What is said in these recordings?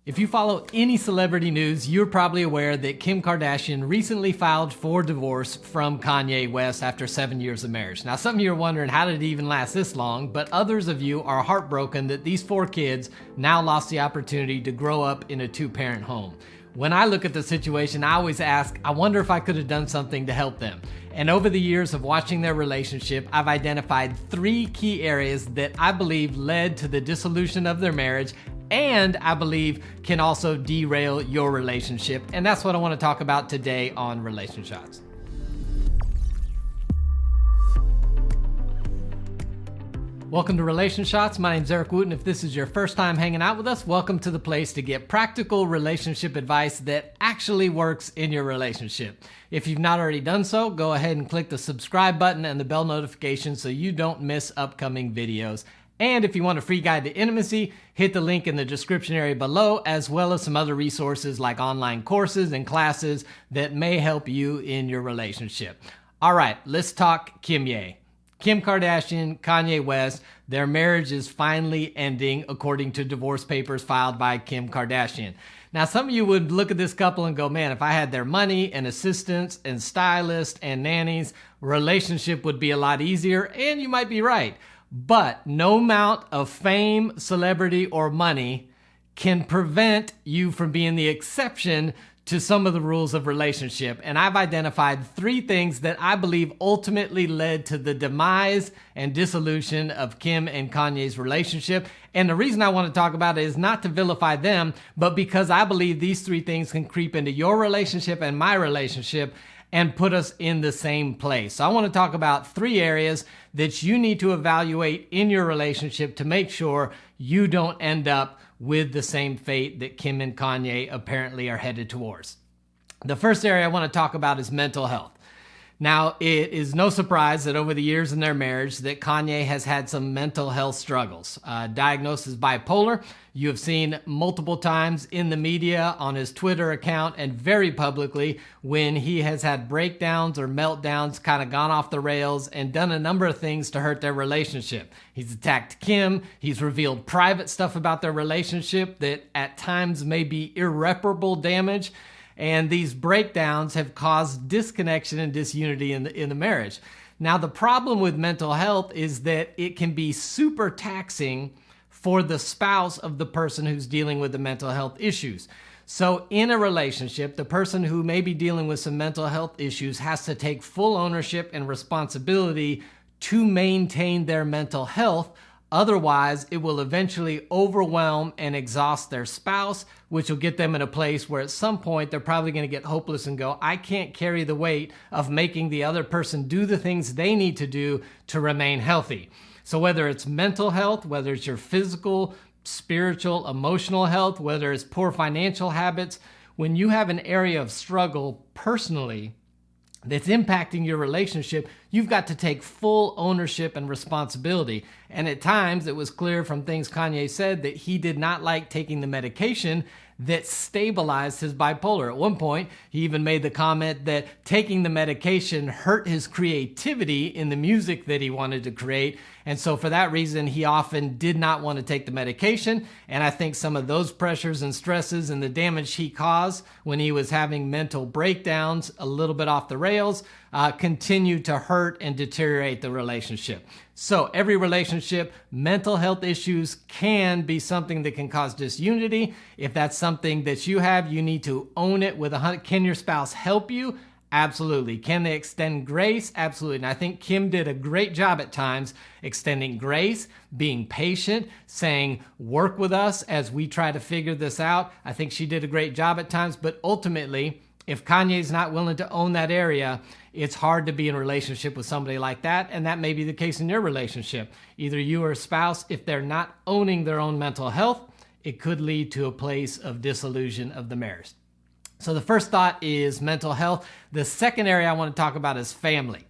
If you follow any celebrity news, you're probably aware that Kim Kardashian recently filed for divorce from Kanye West after 7 years of marriage. Now, some of you are wondering, how did it even last this long? But others of you are heartbroken that these 4 kids now lost the opportunity to grow up in a 2-parent home. When I look at the situation, I always ask, I wonder if I could have done something to help them. And over the years of watching their relationship, I've identified 3 key areas that I believe led to the dissolution of their marriage, and I believe can also derail your relationship. And that's what I want to talk about today on Relation Shots. Welcome to Relation Shots. My name's Eric Wooten. If this is your first time hanging out with us, welcome to the place to get practical relationship advice that actually works in your relationship. If you've not already done so, go ahead and click the subscribe button and the bell notification so you don't miss upcoming videos. And if you want a free guide to intimacy, hit the link in the description area below, as well as some other resources like online courses and classes that may help you in your relationship. All right, let's talk Kim-Ye. Kim Kardashian, Kanye West, their marriage is finally ending according to divorce papers filed by Kim Kardashian. Now, some of you would look at this couple and go, man, if I had their money and assistants and stylists and nannies, relationship would be a lot easier, and you might be right. But no amount of fame, celebrity, or money can prevent you from being the exception to some of the rules of relationship. And I've identified 3 things that I believe ultimately led to the demise and dissolution of Kim and Kanye's relationship. And the reason I want to talk about it is not to vilify them, but because I believe these 3 things can creep into your relationship and my relationship and put us in the same place. So I want to talk about 3 areas that you need to evaluate in your relationship to make sure you don't end up with the same fate that Kim and Kanye apparently are headed towards. The first area I want to talk about is mental health. Now, it is no surprise that over the years in their marriage that Kanye has had some mental health struggles. Diagnosed as bipolar, you have seen multiple times in the media, on his Twitter account, and very publicly when he has had breakdowns or meltdowns, kind of gone off the rails and done a number of things to hurt their relationship. He's attacked Kim. He's revealed private stuff about their relationship that at times may be irreparable damage. And these breakdowns have caused disconnection and disunity in the marriage. Now, the problem with mental health is that it can be super taxing for the spouse of the person who's dealing with the mental health issues. So in a relationship, the person who may be dealing with some mental health issues has to take full ownership and responsibility to maintain their mental health. Otherwise, it will eventually overwhelm and exhaust their spouse, which will get them in a place where at some point they're probably going to get hopeless and go, I can't carry the weight of making the other person do the things they need to do to remain healthy. So whether it's mental health, whether it's your physical, spiritual, emotional health, whether it's poor financial habits, when you have an area of struggle personally that's impacting your relationship, you've got to take full ownership and responsibility. And at times, it was clear from things Kanye said that he did not like taking the medication that stabilized his bipolar. At one point, he even made the comment that taking the medication hurt his creativity in the music that he wanted to create. And so for that reason, he often did not want to take the medication. And I think some of those pressures and stresses and the damage he caused when he was having mental breakdowns a little bit off the rails continued to hurt and deteriorate the relationship. So every relationship, mental health issues can be something that can cause disunity. If that's something that you have, you need to own it with 100. Can your spouse help you? Absolutely. Can they extend grace? Absolutely. And I think Kim did a great job at times extending grace, being patient, saying, work with us as we try to figure this out. I think she did a great job at times, but ultimately, if Kanye's not willing to own that area, it's hard to be in a relationship with somebody like that, and that may be the case in your relationship. Either you or a spouse, if they're not owning their own mental health, it could lead to a place of dissolution of the marriage. So the first thought is mental health. The second area I want to talk about is family.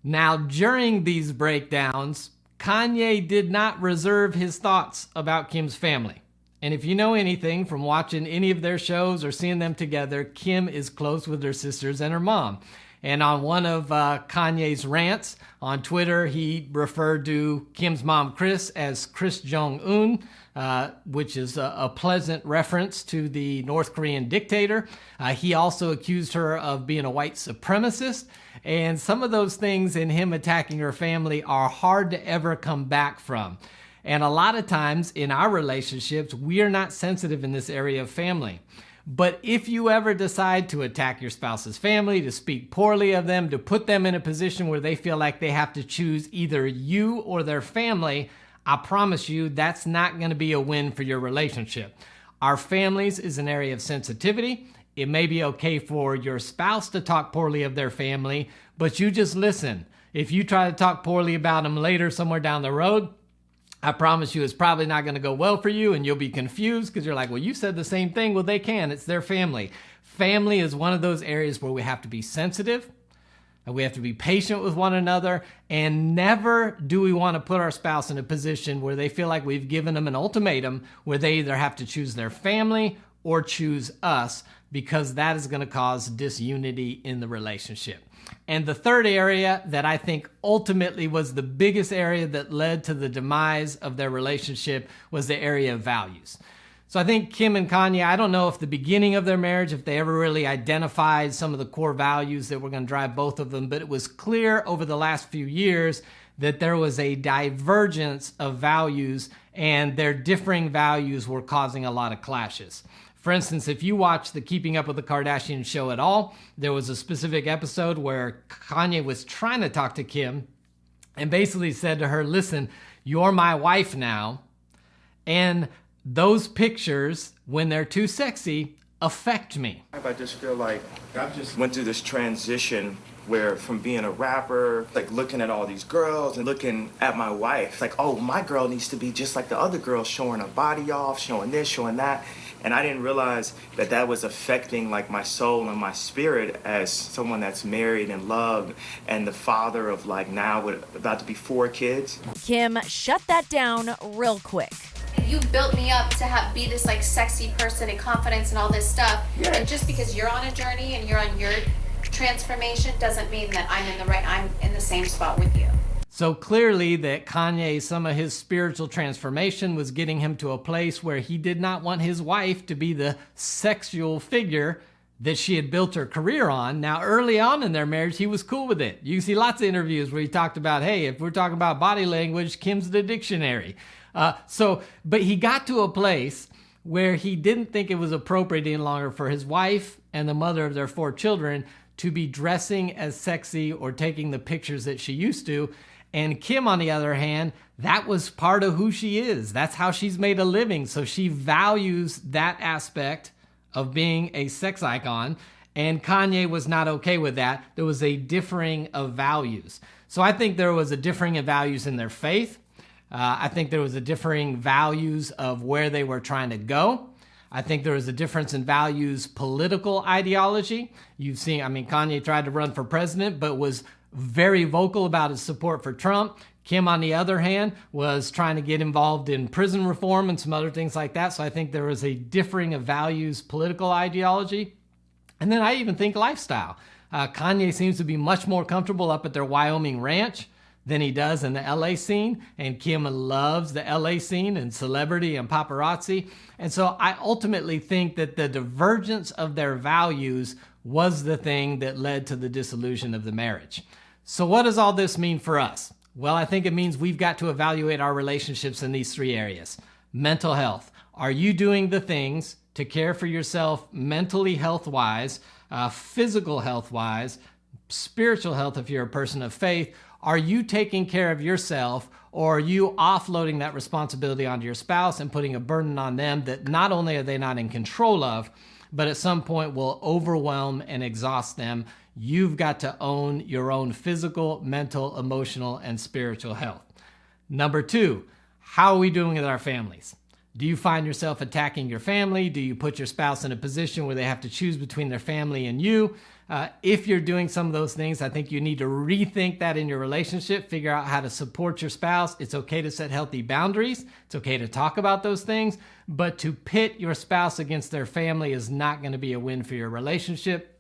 Now, during these breakdowns, Kanye did not reserve his thoughts about Kim's family. And if you know anything from watching any of their shows or seeing them together, Kim is close with her sisters and her mom. And on one of Kanye's rants on Twitter, he referred to Kim's mom, Kris, as Kris Jong-un, which is a pleasant reference to the North Korean dictator. He also accused her of being a white supremacist. And some of those things in him attacking her family are hard to ever come back from. And a lot of times in our relationships, we are not sensitive in this area of family. But if you ever decide to attack your spouse's family, to speak poorly of them, to put them in a position where they feel like they have to choose either you or their family, I promise you that's not going to be a win for your relationship. Our families is an area of sensitivity. It may be okay for your spouse to talk poorly of their family, but you just listen. If you try to talk poorly about them later somewhere down the road, I promise you it's probably not going to go well for you, and you'll be confused because you're like, well, you said the same thing. Well, they can. It's their family. Family is one of those areas where we have to be sensitive, and we have to be patient with one another, and never do we want to put our spouse in a position where they feel like we've given them an ultimatum where they either have to choose their family or choose us, because that is going to cause disunity in the relationship. And the third area that I think ultimately was the biggest area that led to the demise of their relationship was the area of values. So I think Kim and Kanye, I don't know if the beginning of their marriage, if they ever really identified some of the core values that were going to drive both of them, but it was clear over the last few years that there was a divergence of values, and their differing values were causing a lot of clashes. For instance, if you watch the Keeping Up with the Kardashian show at all, there was a specific episode where Kanye was trying to talk to Kim and basically said to her, listen, you're my wife now. And those pictures, when they're too sexy, affect me. I just feel like I've just went through this transition where from being a rapper, like looking at all these girls and looking at my wife, like, oh, my girl needs to be just like the other girls, showing her body off, showing this, showing that. And I didn't realize that that was affecting like my soul and my spirit as someone that's married and loved and the father of like now with about to be 4 kids. Kim, shut that down real quick. You built me up to be this like sexy person and confidence and all this stuff. Yeah. And just because you're on a journey and you're on your transformation doesn't mean that I'm in the same spot with you. So clearly that Kanye, some of his spiritual transformation was getting him to a place where he did not want his wife to be the sexual figure that she had built her career on. Now, early on in their marriage, he was cool with it. You see lots of interviews where he talked about, hey, if we're talking about body language, Kim's the dictionary. But he got to a place where he didn't think it was appropriate any longer for his wife and the mother of their 4 children to be dressing as sexy or taking the pictures that she used to. And Kim, on the other hand, that was part of who she is. That's how she's made a living. So she values that aspect of being a sex icon. And Kanye was not okay with that. There was a differing of values. So I think there was a differing of values in their faith. I think there was a differing values of where they were trying to go. I think there was a difference in values, political ideology. You've seen, Kanye tried to run for president, but was very vocal about his support for Trump. Kim, on the other hand, was trying to get involved in prison reform and some other things like that. So I think there was a differing of values, political ideology. And then I even think lifestyle. Kanye seems to be much more comfortable up at their Wyoming ranch than he does in the LA scene. And Kim loves the LA scene and celebrity and paparazzi. And so I ultimately think that the divergence of their values was the thing that led to the dissolution of the marriage. So what does all this mean for us? Well, I think it means we've got to evaluate our relationships in these 3 areas. Mental health. Are you doing the things to care for yourself mentally health-wise, physical health-wise, spiritual health if you're a person of faith? Are you taking care of yourself, or are you offloading that responsibility onto your spouse and putting a burden on them that not only are they not in control of, but at some point will overwhelm and exhaust them? You've got to own your own physical, mental, emotional, and spiritual health. Number 2, how are we doing with our families? Do you find yourself attacking your family? Do you put your spouse in a position where they have to choose between their family and you? If you're doing some of those things, I think you need to rethink that in your relationship, figure out how to support your spouse. It's okay to set healthy boundaries. It's okay to talk about those things, but to pit your spouse against their family is not going to be a win for your relationship.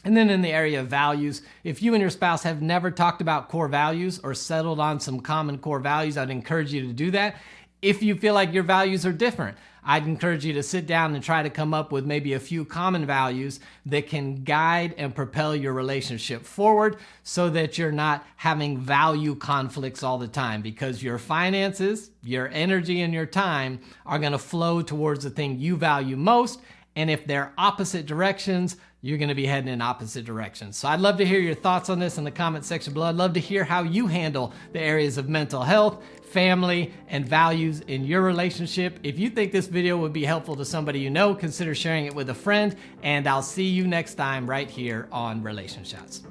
And then in the area of values, if you and your spouse have never talked about core values or settled on some common core values, I'd encourage you to do that. If you feel like your values are different, I'd encourage you to sit down and try to come up with maybe a few common values that can guide and propel your relationship forward so that you're not having value conflicts all the time, because your finances, your energy, and your time are going to flow towards the thing you value most. And if they're opposite directions, you're going to be heading in opposite directions. So I'd love to hear your thoughts on this in the comment section below. I'd love to hear how you handle the areas of mental health, family, and values in your relationship. If you think this video would be helpful to somebody you know, consider sharing it with a friend, and I'll see you next time right here on Relation Shots.